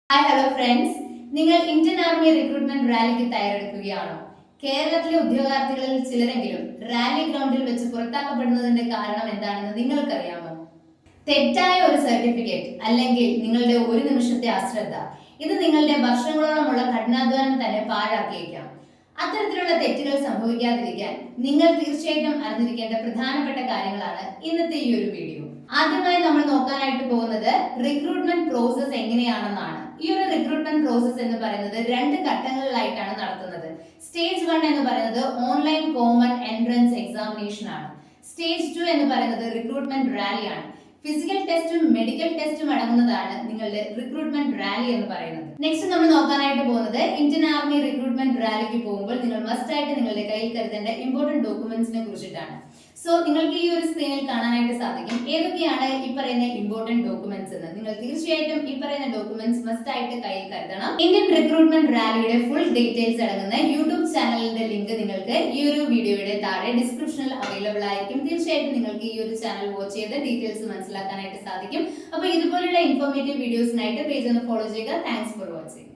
Hi hello friends, നിങ്ങൾ Indian army recruitment റാലിക്ക് തയ്യാറെടുക്കുകയാണോ? കേരളത്തിലെ ഉദ്യോഗാർത്ഥികളിൽ ചിലരെങ്കിലും റാലി ഗ്രൗണ്ടിൽ വെച്ച് പുറത്താക്കപ്പെടുന്നതിന്റെ കാരണം എന്താണെന്ന് നിങ്ങൾക്കറിയാമോ? തെറ്റായ ഒരു സർട്ടിഫിക്കറ്റ് അല്ലെങ്കിൽ നിങ്ങളുടെ ഒരു നിമിഷത്തെ അശ്രദ്ധ, ഇത് നിങ്ങളുടെ വർഷങ്ങളോളമുള്ള കഠിനാധ്വാനം തന്നെ പാഴാക്കിയേക്കാം. അത്തരത്തിലുള്ള തെറ്റുകൾ സംഭവിക്കാതിരിക്കാൻ നിങ്ങൾ തീർച്ചയായിട്ടും അറിഞ്ഞിരിക്കേണ്ട പ്രധാനപ്പെട്ട കാര്യങ്ങളാണ് ഇന്നത്തെ ഈ ഒരു വീഡിയോ. ആദ്യമായി നമ്മൾ നോക്കാനായിട്ട് പോകുന്നത് റിക്രൂട്ട്മെന്റ് പ്രോസസ് എങ്ങനെയാണെന്നാണ്. ഈ ഒരു റിക്രൂട്ട്മെന്റ് പ്രോസസ് എന്ന് പറയുന്നത് രണ്ട് ഘട്ടങ്ങളിലായിട്ടാണ് നടത്തുന്നത്. സ്റ്റേജ് 1 എന്ന് പറയുന്നത് ഓൺലൈൻ കോമൺ എൻട്രൻസ് എക്സാമിനേഷൻ ആണ്. സ്റ്റേജ് 2 എന്ന് പറയുന്നത് റിക്രൂട്ട്മെന്റ് റാലിയാണ്. ഫിസിക്കൽ ടെസ്റ്റും മെഡിക്കൽ ടെസ്റ്റും അടങ്ങുന്നതാണ് നിങ്ങളുടെ റിക്രൂട്ട്മെന്റ് റാലി എന്ന് പറയുന്നത്. നെക്സ്റ്റ് നമ്മൾ നോക്കാനായിട്ട് പോകുന്നത് ഇന്ത്യൻ ആർമി റിക്രൂട്ട്മെന്റ് റാലിക്ക് പോകുമ്പോൾ നിങ്ങൾ മസ്റ്റ് ആയിട്ട് നിങ്ങളുടെ കയ്യിൽ കരുതേണ്ട ഇമ്പോർട്ടന്റ് ഡോക്യുമെന്റ്സിനെ കുറിച്ചിട്ടാണ്. സോ നിങ്ങൾക്ക് ഈ ഒരു സ്ക്രീനിൽ കാണാനായിട്ട് സാധിക്കും ഏതൊക്കെയാണ് ഈ പറയുന്ന ഇമ്പോർട്ടന്റ് ഡോക്യുമെന്റ്സ് എന്ന്. നിങ്ങൾ തീർച്ചയായിട്ടും ഈ പറയുന്ന ഡോക്യുമെന്റ്സ് മസ്റ്റ് ആയിട്ട് കയ്യിൽ കരുതണം. ഇന്ത്യൻ റിക്രൂട്ട്മെന്റ് റാലിയുടെ ഫുൾ ഡീറ്റെയിൽസ് അടങ്ങുന്ന യൂട്യൂബ് ചാനലിന്റെ ലിങ്ക് നിങ്ങൾക്ക് ഈ ഒരു വീഡിയോയുടെ താഴെ ഡിസ്ക്രിപ്ഷനിൽ അവൈലബിൾ ആയിരിക്കും. തീർച്ചയായിട്ടും നിങ്ങൾക്ക് ഈ ഒരു ചാനൽ വാച്ച് ചെയ്ത് ഡീറ്റെയിൽസ് മനസ്സിലാക്കാനായിട്ട് സാധിക്കും. അപ്പോൾ ഇതുപോലുള്ള ഇൻഫോർമേറ്റീവ് വീഡിയോസിനായിട്ട് പേജ് ഒന്ന് ഫോളോ ചെയ്യുക. Thanks for watching.